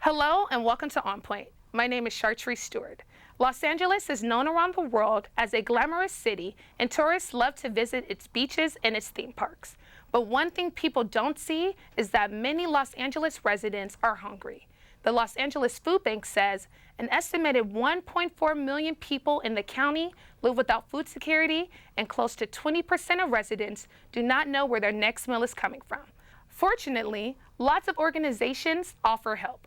Hello and welcome to On Point. My name is Shira Steward. Los Angeles is known around the world as a glamorous city, and tourists love to visit its beaches and its theme parks. But one thing people don't see is that many Los Angeles residents are hungry. The Los Angeles Food Bank says an estimated 1.4 million people in the county live without food security, and close to 20% of residents do not know where their next meal is coming from. Fortunately, lots of organizations offer help.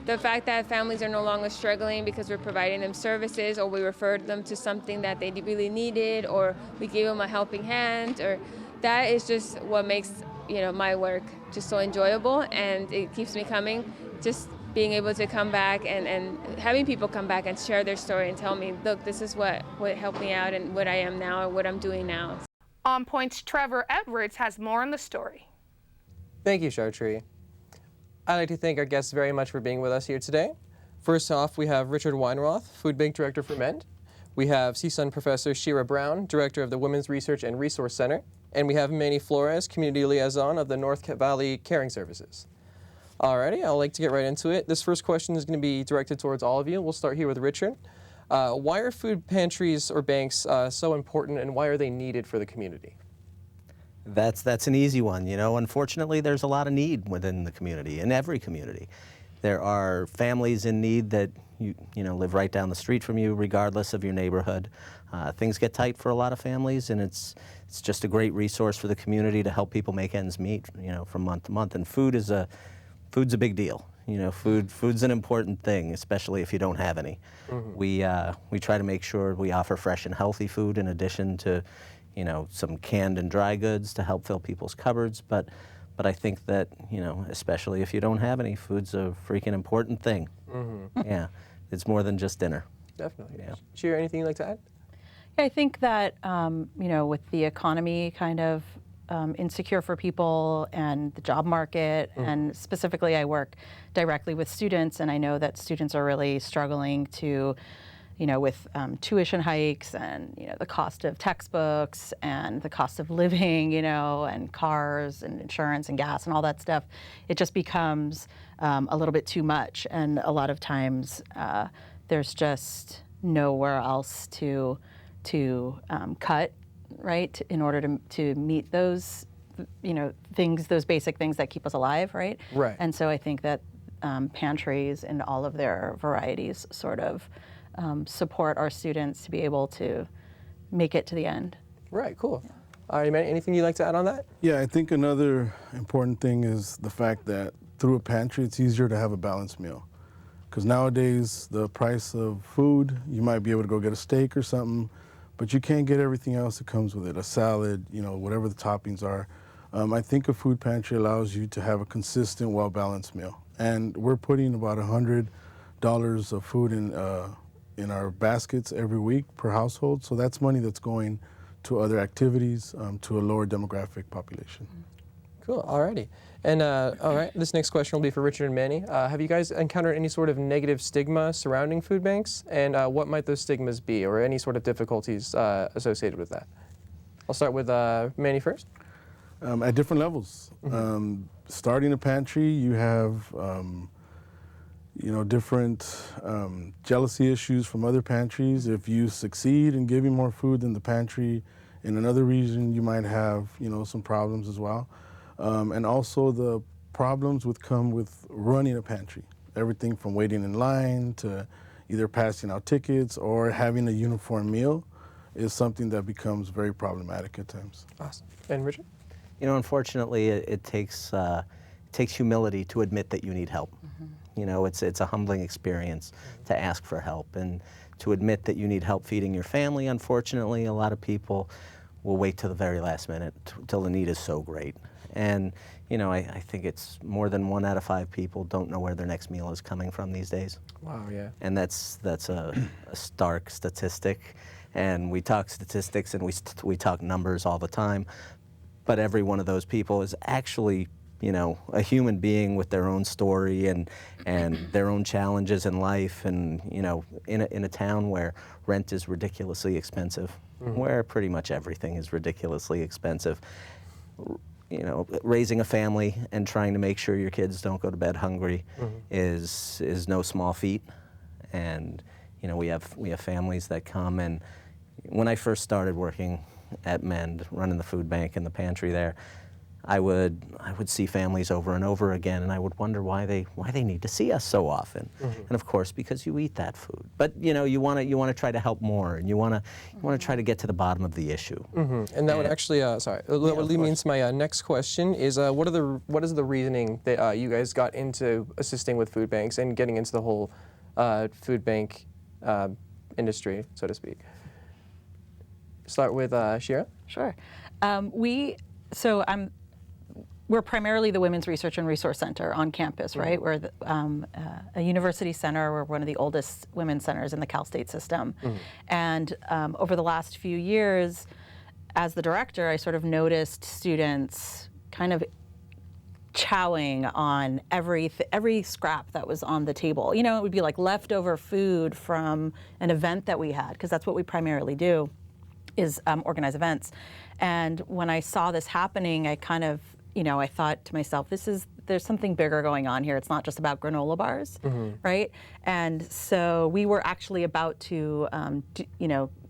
The fact that families are no longer struggling because we're providing them services, or we referred them to something that they really needed, or we gave them a helping hand, or that is just what makes my work just so enjoyable, and it keeps me coming. Just being able to come back and having people come back and share their story and tell me, look, this is what helped me out and what I am now and what I'm doing now. On Point's Trevor Edwards has more on the story. Thank you, Shira. I'd like to thank our guests very much for being with us here today. First off, we have Richard Weinroth, Food Bank Director for M.E.N.D. We have CSUN Professor Shira Brown, Director of the Women's Research and Resource Center. And we have Manny Flores, Community Liaison of the North Valley Caring Services. Alrighty, I'd like to get right into it. This first question is going to be directed towards all of you. We'll start here with Richard. Why are food pantries or banks so important, and why are they needed for the community? That's an easy one. Unfortunately, there's a lot of need within the community, in every community. There are families in need that live right down the street from you, regardless of your neighborhood. Things get tight for a lot of families, and it's just a great resource for the community to help people make ends meet, from month to month. And food's a big deal. Food's an important thing, especially if you don't have any. Mm-hmm. We try to make sure we offer fresh and healthy food in addition to some canned and dry goods to help fill people's cupboards, but I think that, especially if you don't have any, food's a freaking important thing. Mm-hmm. Yeah, it's more than just dinner. Definitely. Yeah. Shira, anything you'd like to add? Yeah, I think that, with the economy kind of insecure for people and the job market, and specifically I work directly with students, and I know that students are really struggling to with tuition hikes and, the cost of textbooks and the cost of living, and cars and insurance and gas and all that stuff, it just becomes a little bit too much. And a lot of times there's just nowhere else to cut, right, in order to meet those, things, those basic things that keep us alive, right? Right. And so I think that pantries in all of their varieties sort of support our students to be able to make it to the end. Right, cool. All right, Manny, anything you'd like to add on that? Yeah, I think another important thing is the fact that through a pantry, it's easier to have a balanced meal. Because nowadays, the price of food, you might be able to go get a steak or something, but you can't get everything else that comes with it, a salad, whatever the toppings are. I think a food pantry allows you to have a consistent, well-balanced meal. And we're putting about $100 of food in our baskets every week per household, so that's money that's going to other activities, to a lower demographic population. Cool, alrighty. And all right, this next question will be for Richard and Manny. Have you guys encountered any sort of negative stigma surrounding food banks, and what might those stigmas be, or any sort of difficulties associated with that? I'll start with Manny first. At different levels. Mm-hmm. Starting a pantry, you have different jealousy issues from other pantries. If you succeed in giving more food than the pantry in another region, you might have, some problems as well. And also the problems come with running a pantry. Everything from waiting in line to either passing out tickets or having a uniform meal is something that becomes very problematic at times. Awesome. And Richard? Unfortunately, it takes humility to admit that you need help. Mm-hmm. It's a humbling experience to ask for help and to admit that you need help feeding your family. Unfortunately, a lot of people will wait till the very last minute, till the need is so great. And, I think it's more than 1 out of 5 people don't know where their next meal is coming from these days. Wow, yeah. And that's a stark statistic. And we talk statistics and we talk numbers all the time. But every one of those people is actually, a human being with their own story and their own challenges in life, and in a town where rent is ridiculously expensive, where pretty much everything is ridiculously expensive. you know, raising a family and trying to make sure your kids don't go to bed hungry is no small feat. And you know, we have families that come, and when I first started working at M.E.N.D, running the food bank in the pantry there, I would see families over and over again, and I would wonder why they need to see us so often. And of course, because you eat that food. But you know, you want to try to help more, and you want to try to get to the bottom of the issue. And that would actually, that would lead me into my next question: is what is the reasoning that you guys got into assisting with food banks and getting into the whole food bank industry, so to speak? Start with Shira. Sure. We're primarily the Women's Research and Resource Center on campus, right? We're a university center. We're one of the oldest women's centers in the Cal State system. And over the last few years, as the director, I sort of noticed students kind of chowing on every scrap that was on the table. You know, it would be like leftover food from an event that we had, because that's what we primarily do, is organize events. And when I saw this happening, I kind of, you know, I thought to myself, there's something bigger going on here. It's not just about granola bars, right? And so we were actually about to,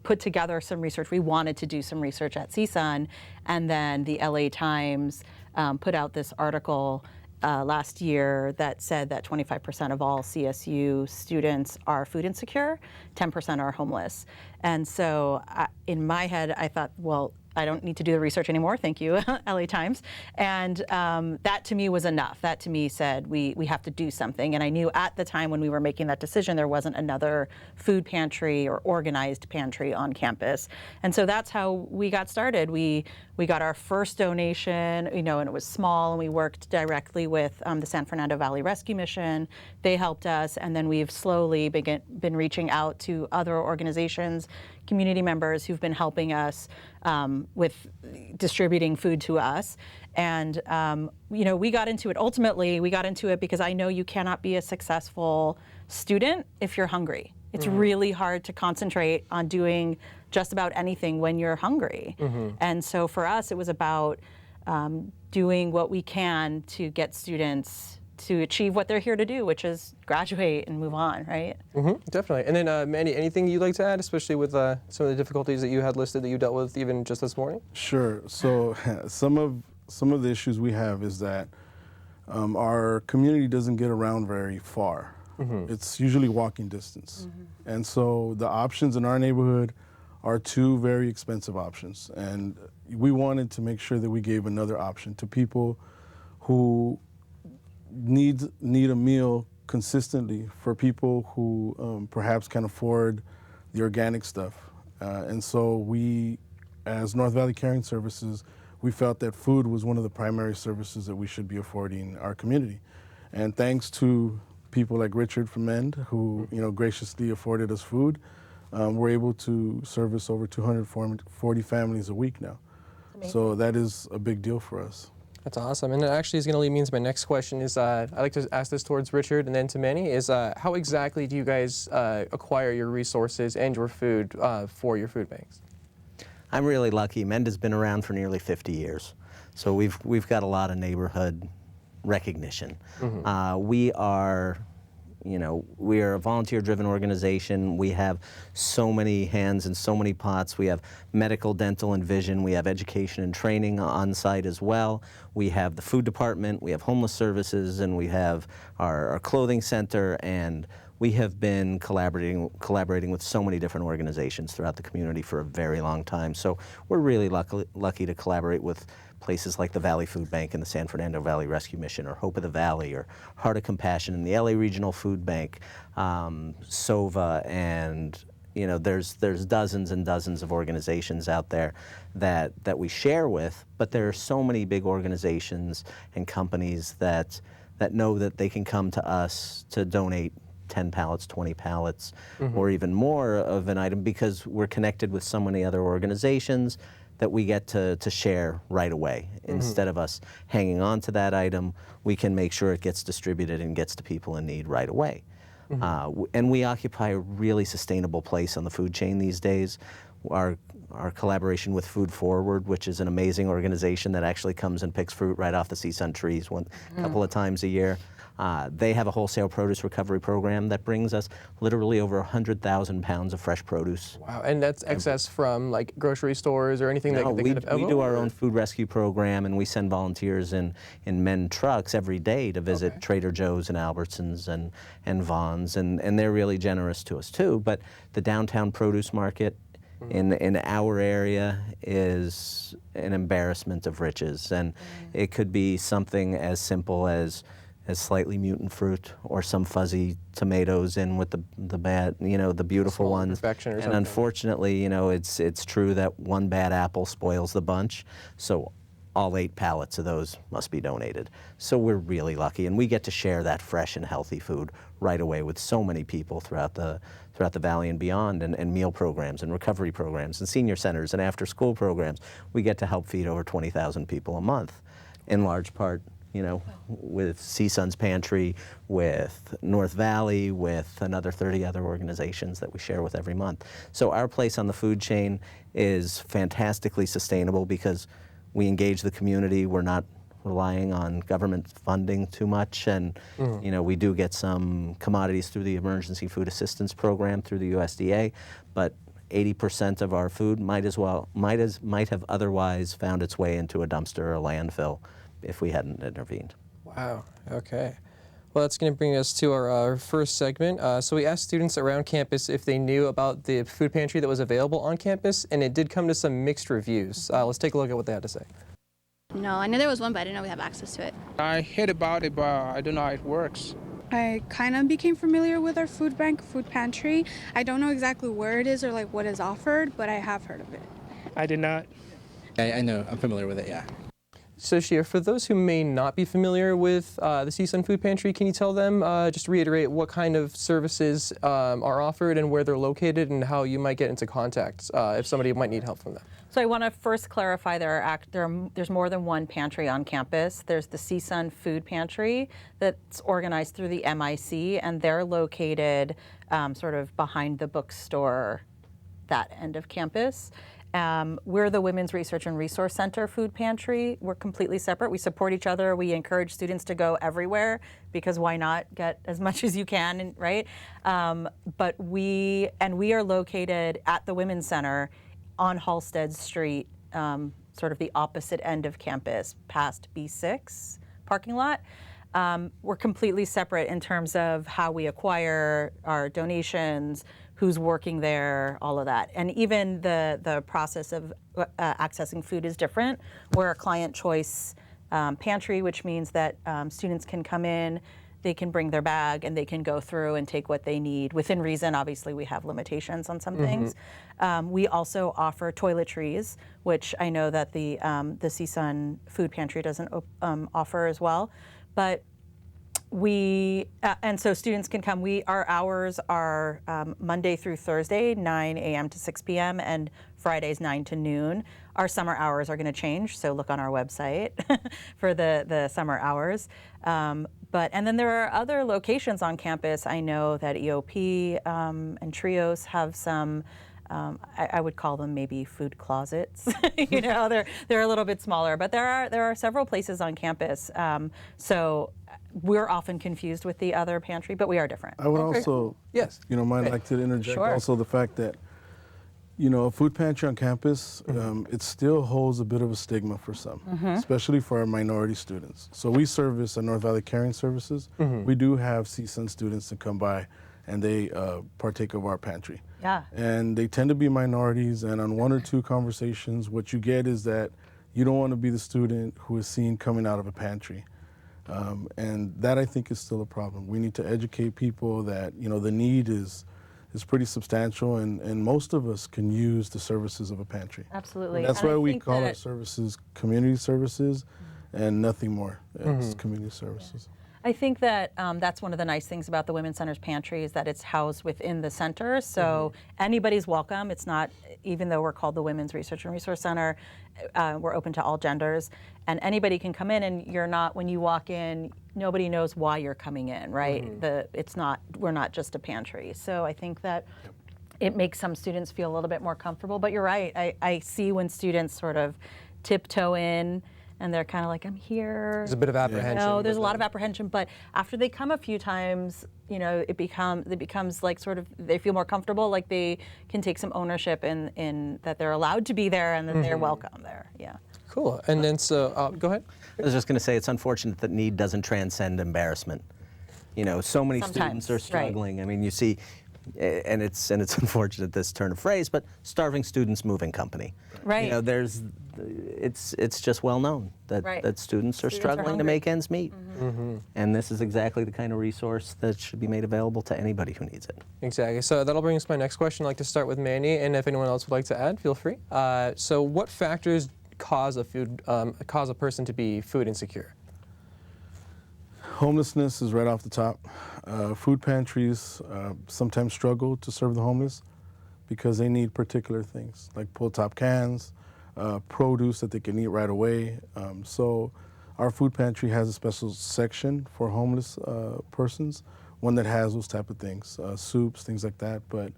put together some research. We wanted to do some research at CSUN, and then the LA Times put out this article last year that said that 25% of all CSU students are food insecure, 10% are homeless. And so in my head, I thought, well, I don't need to do the research anymore, thank you, LA Times. And that to me was enough. That to me said, we have to do something. And I knew at the time when we were making that decision, there wasn't another food pantry or organized pantry on campus. And so that's how we got started. We got our first donation, you know, and it was small, and we worked directly with the San Fernando Valley Rescue Mission. They helped us, and then we've slowly been reaching out to other organizations, community members who've been helping us with distributing food to us. And you know, we got into it because I know you cannot be a successful student if you're hungry. It's really hard to concentrate on doing just about anything when you're hungry. And so for us, it was about doing what we can to get students to achieve what they're here to do, which is graduate and move on, right? Definitely. And then, Manny, anything you'd like to add, especially with some of the difficulties that you had listed that you dealt with even just this morning? Sure. So some of the issues we have is that our community doesn't get around very far. It's usually walking distance. And so the options in our neighborhood are two very expensive options. And we wanted to make sure that we gave another option to people who need a meal consistently, for people who perhaps can afford the organic stuff. And so we, as North Valley Caring Services, we felt that food was one of the primary services that we should be affording our community. And thanks to people like Richard from M.E.N.D, who graciously afforded us food, we're able to service over 240 families a week now. So that is a big deal for us. That's awesome, and it actually is going to lead me into my next question. I'd like to ask this towards Richard and then to Manny. How exactly do you guys acquire your resources and your food for your food banks? I'm really lucky. M.E.N.D has been around for nearly 50 years, so we've got a lot of neighborhood recognition. We are a volunteer-driven organization. We have so many hands and so many pots. We have medical, dental, and vision. We have education and training on site as well. We have the food department. We have homeless services, and we have our clothing center. And we have been collaborating with so many different organizations throughout the community for a very long time. So we're really lucky to collaborate with places like the Valley Food Bank and the San Fernando Valley Rescue Mission, or Hope of the Valley, or Heart of Compassion and the LA Regional Food Bank, SOVA, and there's dozens and dozens of organizations out there that we share with. But there are so many big organizations and companies that know that they can come to us to donate 10 pallets, 20 pallets, or even more of an item, because we're connected with so many other organizations that we get to share right away. Instead of us hanging on to that item, we can make sure it gets distributed and gets to people in need right away. And we occupy a really sustainable place on the food chain these days. Our our collaboration with Food Forward, which is an amazing organization that actually comes and picks fruit right off the CSUN trees a couple of times a year. They have a wholesale produce recovery program that brings us literally over 100,000 pounds of fresh produce. Wow, and that's excess from like grocery stores or anything that they kind of we do our own food rescue program, and we send volunteers in M.E.N.D trucks every day to visit Trader Joe's and Albertsons and Vons, and they're really generous to us too. But the downtown produce market in our area is an embarrassment of riches, and it could be something as simple as slightly mutant fruit, or some fuzzy tomatoes in with the bad, the beautiful ones. And unfortunately, it's true that one bad apple spoils the bunch. So all 8 pallets of those must be donated. So we're really lucky, and we get to share that fresh and healthy food right away with so many people throughout the valley and beyond, and meal programs and recovery programs and senior centers and after school programs. We get to help feed over 20,000 people a month, in large part with CSUN's Pantry, with North Valley, with another 30 other organizations that we share with every month. So our place on the food chain is fantastically sustainable because we engage the community. We're not relying on government funding too much, and we do get some commodities through the Emergency Food Assistance Program through the USDA, but 80% of our food might have otherwise found its way into a dumpster or a landfill if we hadn't intervened. Wow, okay. Well, that's going to bring us to our first segment. So we asked students around campus if they knew about the food pantry that was available on campus, and it did come to some mixed reviews. Let's take a look at what they had to say. No, I knew there was one, but I didn't know we have access to it. I heard about it, but I don't know how it works. I kind of became familiar with our food bank, food pantry. I don't know exactly where it is or like what is offered, but I have heard of it. I did not. I know, I'm familiar with it, yeah. So Shira, for those who may not be familiar with the CSUN Food Pantry, can you tell them, just reiterate what kind of services are offered and where they're located and how you might get into contact if somebody might need help from them? So I want to first clarify there's more than one pantry on campus. There's the CSUN Food Pantry that's organized through the MIC, and they're located sort of behind the bookstore, that end of campus. We're the Women's Research and Resource Center Food Pantry. We're completely separate. We support each other. We encourage students to go everywhere because why not get as much as you can, right? But we are located at the Women's Center on Halstead Street, sort of the opposite end of campus, past B6 parking lot. We're completely separate in terms of how we acquire our donations, who's working there, all of that. And even the process of accessing food is different. We're a client choice pantry, which means that students can come in, they can bring their bag, and they can go through and take what they need. Within reason, obviously we have limitations on some things. We also offer toiletries, which I know that the CSUN Food Pantry doesn't offer as well. But and so students can come. Our hours are Monday through Thursday, 9 a.m. to 6 p.m. and Fridays 9 to noon. Our summer hours are going to change, so look on our website for the summer hours. And then there are other locations on campus. I know that EOP and Trios have some. I would call them maybe food closets. They're a little bit smaller, but there are several places on campus. So we're often confused with the other pantry, but we are different. I would also, might like to interject also the fact that, a food pantry on campus, it still holds a bit of a stigma for some, especially for our minority students. So we service North Valley Caring Services. We do have CSUN students that come by and they partake of our pantry. Yeah. And they tend to be minorities, and on 1 or 2 conversations, what you get is that you don't want to be the student who is seen coming out of a pantry. And that, I think, is still a problem. We need to educate people that, the need is pretty substantial, and most of us can use the services of a pantry. Absolutely. And that's why we call our services community services and nothing more. It's community services. I think that that's one of the nice things about the Women's Center's Pantry is that it's housed within the center, so anybody's welcome. It's not, even though we're called the Women's Research and Resource Center, we're open to all genders, and anybody can come in, and when you walk in, nobody knows why you're coming in, right? We're not just a pantry. So I think that it makes some students feel a little bit more comfortable. But you're right. I see when students sort of tiptoe in and they're kind of like, I'm here. There's a bit of apprehension. No, there's a lot of apprehension, but after they come a few times, you know, it becomes like sort of, they feel more comfortable, like they can take some ownership in that they're allowed to be there and that they're welcome there. Yeah. Cool. And then so, go ahead. I was just going to say, it's unfortunate that need doesn't transcend embarrassment. You know, so many students are struggling. Right. I mean, you see, and it's unfortunate, this turn of phrase, but starving students moving company. Right. You know, it's just well known that that students are struggling to make ends meet. And this is exactly the kind of resource that should be made available to anybody who needs it. Exactly. So that'll bring us to my next question. I'd like to start with Manny, and if anyone else would like to add, feel free. So what factors cause a person to be food insecure? Homelessness is right off the top. Food pantries sometimes struggle to serve the homeless because they need particular things like pull-top cans, produce that they can eat right away. So our food pantry has a special section for homeless persons, one that has those type of things, soups, things like that. But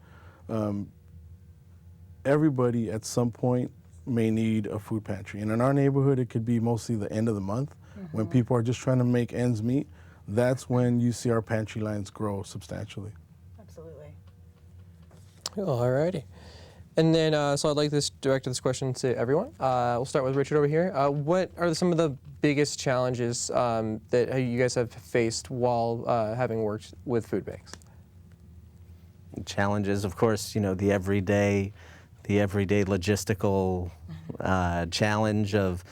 everybody at some point may need a food pantry. And in our neighborhood, it could be mostly the end of the month when people are just trying to make ends meet. That's when you see our pantry lines grow substantially. Absolutely. All righty. And then, so I'd like to direct this question to everyone. We'll start with Richard over here. What are some of the biggest challenges that you guys have faced while having worked with food banks? Challenges, of course, you know, the everyday logistical challenge of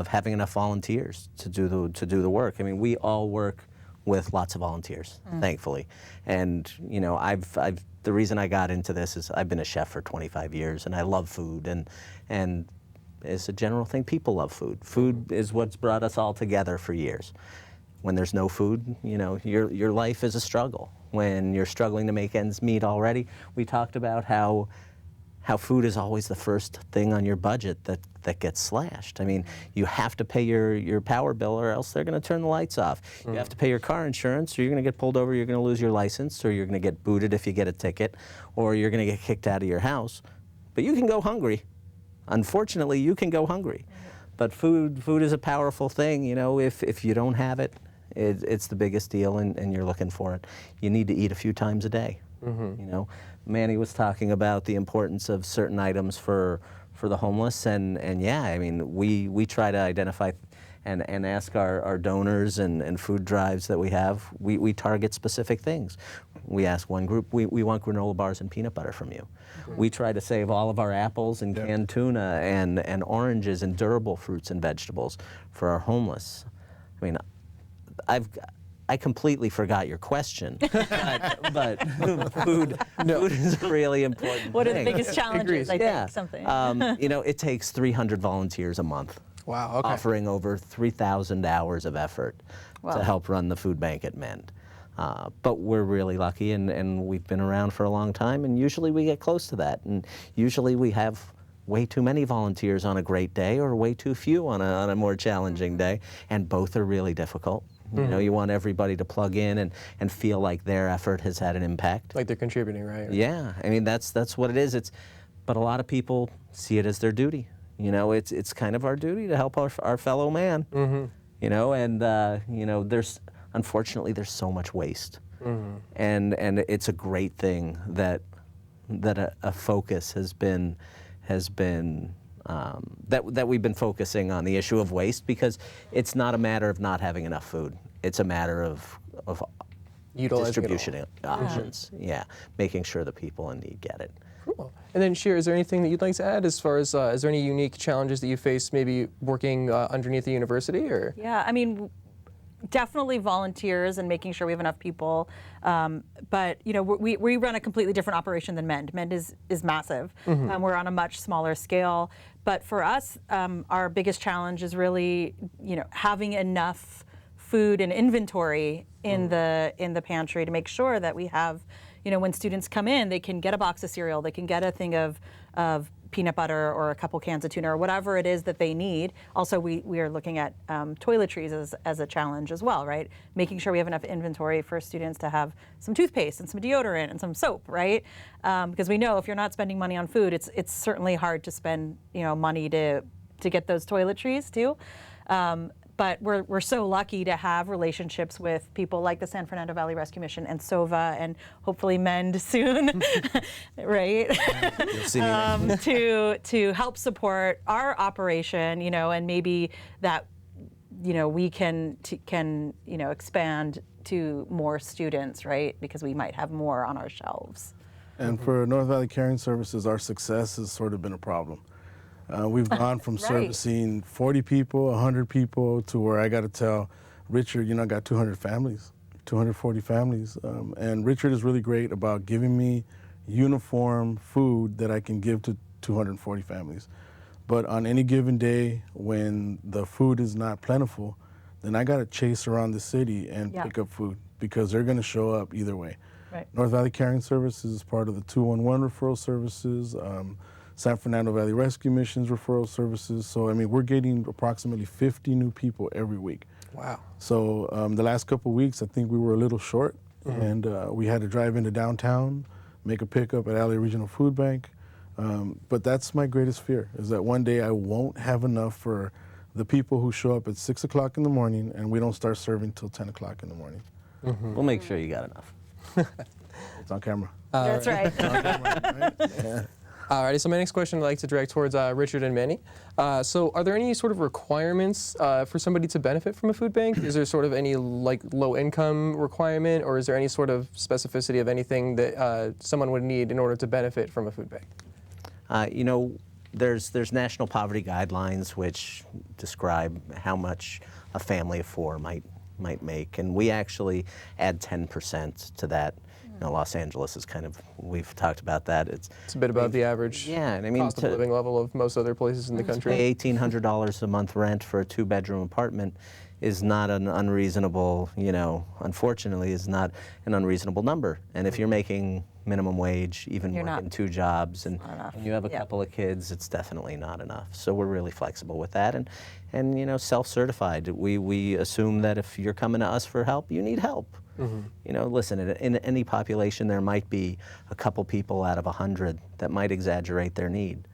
having enough volunteers to do the work. I mean, we all work with lots of volunteers, thankfully. And you know, the reason I got into this is I've been a chef for 25 years, and I love food, and it's a general thing. People love food. Food is what's brought us all together for years. When there's no food, you know, your life is a struggle. When you're struggling to make ends meet already, we talked about how food is always the first thing on your budget that gets slashed. I mean, you have to pay your power bill or else they're going to turn the lights off. You have to pay your car insurance or you're going to get pulled over, you're going to lose your license, or you're going to get booted if you get a ticket, or you're going to get kicked out of your house. But you can go hungry. Unfortunately, you can go hungry. But food is a powerful thing. You know, if you don't have it, it's the biggest deal and you're looking for it. You need to eat a few times a day. You know, Manny was talking about the importance of certain items for the homeless, and yeah, I mean, we try to identify and ask our donors and food drives that we have, we target specific things. We ask one group, we want granola bars and peanut butter from you. We try to save all of our apples and canned tuna and oranges and durable fruits and vegetables for our homeless. I mean, I completely forgot your question, but food is a really important thing. What are the biggest challenges, I think, something? You know, it takes 300 volunteers a month. Wow, okay. Offering over 3,000 hours of effort to help run the food bank at M.E.N.D. But we're really lucky, and we've been around for a long time, and usually we get close to that. And usually we have way too many volunteers on a great day or way too few on a more challenging day, and both are really difficult. You know, you want everybody to plug in and feel like their effort has had an impact. Like they're contributing, right? Yeah, I mean, that's what it is. But a lot of people see it as their duty. You know, it's kind of our duty to help our fellow man. You know, and you know, unfortunately there's so much waste, and it's a great thing that a focus has been that we've been focusing on the issue of waste, because it's not a matter of not having enough food. It's a matter of distribution options. Yeah, making sure the people in need get it. Cool. And then, Shira, is there anything that you'd like to add as far as, is there any unique challenges that you face maybe working underneath the university? Or? Yeah, I mean, definitely volunteers and making sure we have enough people. But, you know, we run a completely different operation than M.E.N.D. M.E.N.D is massive. We're on a much smaller scale. But for us, our biggest challenge is really, you know, having enough food and inventory in the pantry to make sure that we have, you know, when students come in, they can get a box of cereal, they can get a thing of peanut butter or a couple cans of tuna or whatever it is that they need. Also, we are looking at toiletries as a challenge as well, right? Making sure we have enough inventory for students to have some toothpaste and some deodorant and some soap, right? Because we know if you're not spending money on food, it's certainly hard to spend money to get those toiletries too. But we're so lucky to have relationships with people like the San Fernando Valley Rescue Mission and SOVA and hopefully M.E.N.D soon, right? You'll see me to help support our operation, and maybe that we can expand to more students, right? Because we might have more on our shelves. And for North Valley Caring Services, our success has sort of been a problem. We've gone from servicing 40 people, 100 people, to where I got to tell Richard, I got 200 families, 240 families. And Richard is really great about giving me uniform food that I can give to 240 families. But on any given day when the food is not plentiful, then I got to chase around the city and pick up food because they're going to show up either way. Right. North Valley Caring Services is part of the 211 referral services. San Fernando Valley Rescue Mission's referral services. So, I mean, we're getting approximately 50 new people every week. Wow. So the last couple of weeks, I think we were a little short, and we had to drive into downtown, make a pickup at LA Regional Food Bank. But that's my greatest fear, is that one day I won't have enough for the people who show up at 6 o'clock in the morning and we don't start serving till 10 o'clock in the morning. We'll make sure you got enough. It's on camera. That's right. It's on camera, right? Yeah. Alrighty, so my next question I'd like to direct towards Richard and Manny. So are there any sort of requirements for somebody to benefit from a food bank? Is there sort of any low income requirement, or is there any sort of specificity of anything that someone would need in order to benefit from a food bank? There's national poverty guidelines which describe how much a family of four might make, and we actually add 10% to that. Los Angeles is kind of, we've talked about that. It's a bit above the average cost of living level of most other places in the country. Pay $1,800 a month rent for a 2-bedroom apartment is not an unreasonable, unfortunately, is not an unreasonable number. And if you're making minimum wage, even working 2 jobs, and you have a couple of kids, it's definitely not enough. So we're really flexible with that, and self-certified. We assume that if you're coming to us for help, you need help. Listen, in any population, there might be a couple people out of 100 that might exaggerate their need.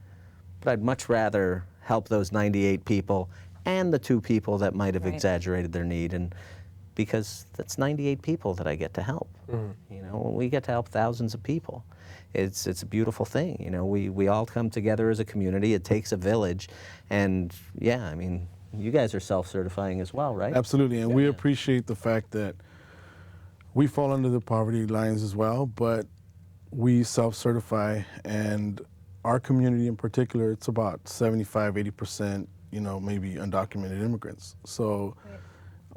But I'd much rather help those 98 people and the 2 people that might have exaggerated their need, and because that's 98 people that I get to help. We get to help thousands of people. It's a beautiful thing. We all come together as a community. It takes a village, and I mean, you guys are self-certifying as well, right? Absolutely, and we appreciate the fact that we fall under the poverty lines as well, but we self-certify, and our community in particular, it's about 75, 80%, maybe undocumented immigrants. So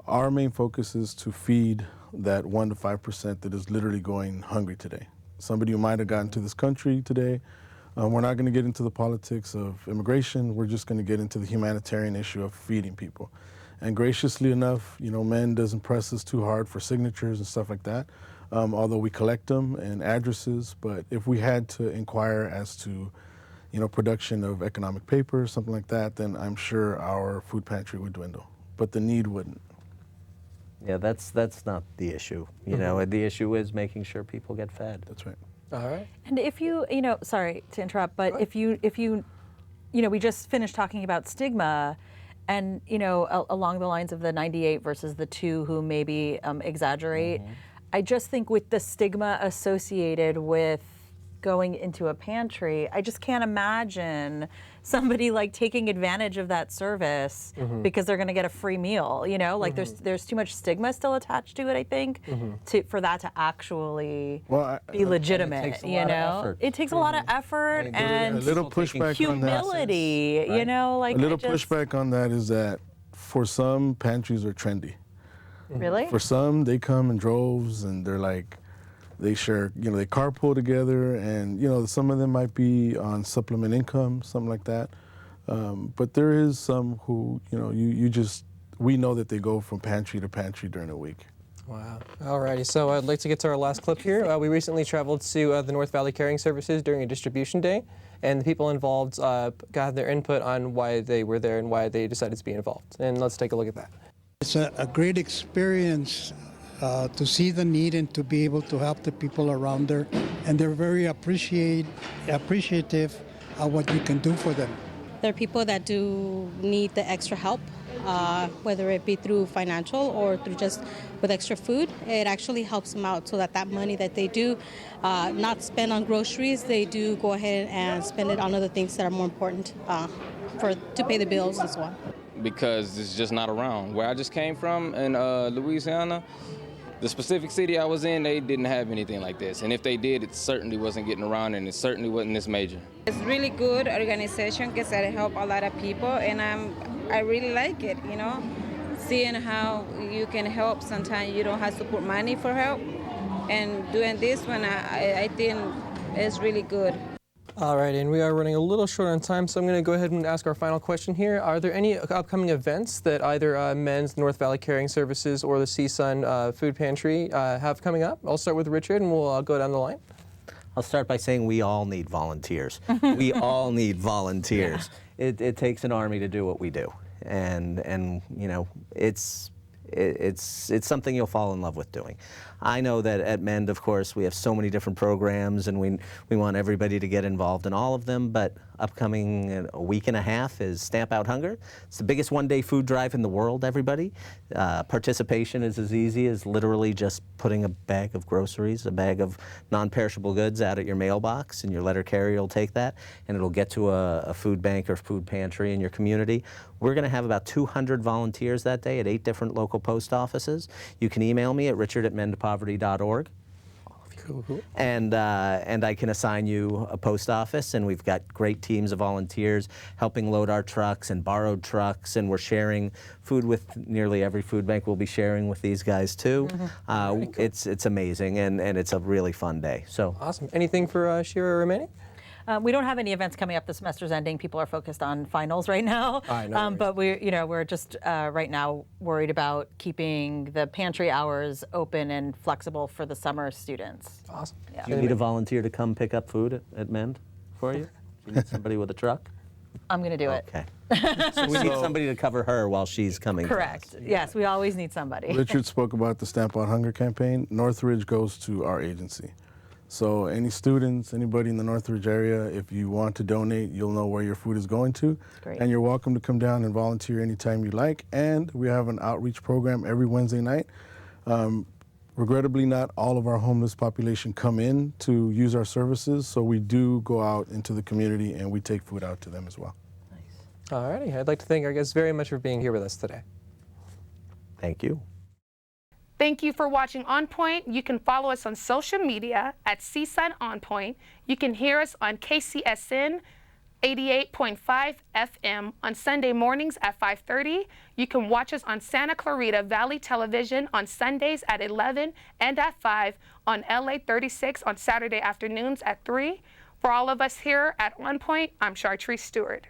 our main focus is to feed that 1 to 5% that is literally going hungry today. Somebody who might have gotten to this country today. We're not going to get into the politics of immigration. We're just going to get into the humanitarian issue of feeding people. And graciously enough, M.E.N.D doesn't press us too hard for signatures and stuff like that, although we collect them and addresses. But if we had to inquire as to, production of economic paper, something like that, then I'm sure our food pantry would dwindle. But the need wouldn't. Yeah, that's not the issue. The issue is making sure people get fed. That's right. All right. And if you, sorry to interrupt, but if you, we just finished talking about stigma, and along the lines of the 98 versus the 2 who maybe exaggerate, I just think with the stigma associated with going into a pantry, I just can't imagine somebody taking advantage of that service because they're going to get a free meal. There's too much stigma still attached to it, I think, for that to actually be legitimate. It takes a lot of effort and a little pushback humility. On that, a little pushback on that is that for some, pantries are trendy. Really? For some, they come in droves and they're they share, they carpool together, and some of them might be on supplement income, something like that. But there is some who, we know that they go from pantry to pantry during the week. Wow. Alrighty, so I'd like to get to our last clip here. We recently traveled to the North Valley Caring Services during a distribution day, and the people involved got their input on why they were there and why they decided to be involved. And let's take a look at that. It's a great experience to see the need and to be able to help the people around there, and they're very appreciative of what you can do for them. There are people that do need the extra help, whether it be through financial or through just with extra food. It actually helps them out so that that money that they do not spend on groceries, they do go ahead and spend it on other things that are more important to pay the bills as well. Because it's just not around. Where I just came from in Louisiana, the specific city I was in, they didn't have anything like this. And if they did, it certainly wasn't getting around, and it certainly wasn't this major. It's really good organization because it help a lot of people, and I really like it, you know, seeing how you can help. Sometimes you don't have to put money for help, and doing this one, I think is really good. All right, and we are running a little short on time, so I'm going to go ahead and ask our final question here. Are there any upcoming events that either M.E.N.D, North Valley Caring Services, or the CSUN Food Pantry have coming up? I'll start with Richard, and we'll go down the line. I'll start by saying we all need volunteers. We all need volunteers. Yeah. It takes an army to do what we do, and you know, it's something you'll fall in love with doing. I know that at M.E.N.D, of course, we have so many different programs, and we want everybody to get involved in all of them, but upcoming in a week and a half is Stamp Out Hunger. It's the biggest one-day food drive in the world, everybody. Participation is as easy as literally just putting a bag of groceries, a bag of non-perishable goods out at your mailbox, and your letter carrier will take that, and it'll get to a food bank or food pantry in your community. We're going to have about 200 volunteers that day at 8 different local post offices. You can email me at richard@mendpoverty.org. Cool. And I can assign you a post office, and we've got great teams of volunteers helping load our trucks and borrowed trucks, and we're sharing food with nearly every food bank. We'll be sharing with these guys too. Cool. It's amazing, and it's a really fun day. So awesome. Anything for Shira or Manny? We don't have any events coming up. The semester's ending. People are focused on finals right now. But we're just right now worried about keeping the pantry hours open and flexible for the summer students. Awesome. Yeah. Do you need a volunteer to come pick up food at M.E.N.D for you? You need somebody with a truck? I'm going to do it. Okay. So we need somebody to cover her while she's coming. Correct. Yes, we always need somebody. Richard spoke about the Stamp Out Hunger campaign. Northridge goes to our agency. So any students, anybody in the Northridge area, if you want to donate, you'll know where your food is going to. Great. And you're welcome to come down and volunteer anytime you like. And we have an outreach program every Wednesday night. Regrettably, not all of our homeless population come in to use our services, so we do go out into the community and we take food out to them as well. Nice. All righty. I'd like to thank our guests very much for being here with us today. Thank you. Thank you for watching On Point. You can follow us on social media at CSUN On Point. You can hear us on KCSN 88.5 FM on Sunday mornings at 5:30. You can watch us on Santa Clarita Valley Television on Sundays at 11 and at 5, on LA 36 on Saturday afternoons at 3. For all of us here at On Point, I'm Shira Steward.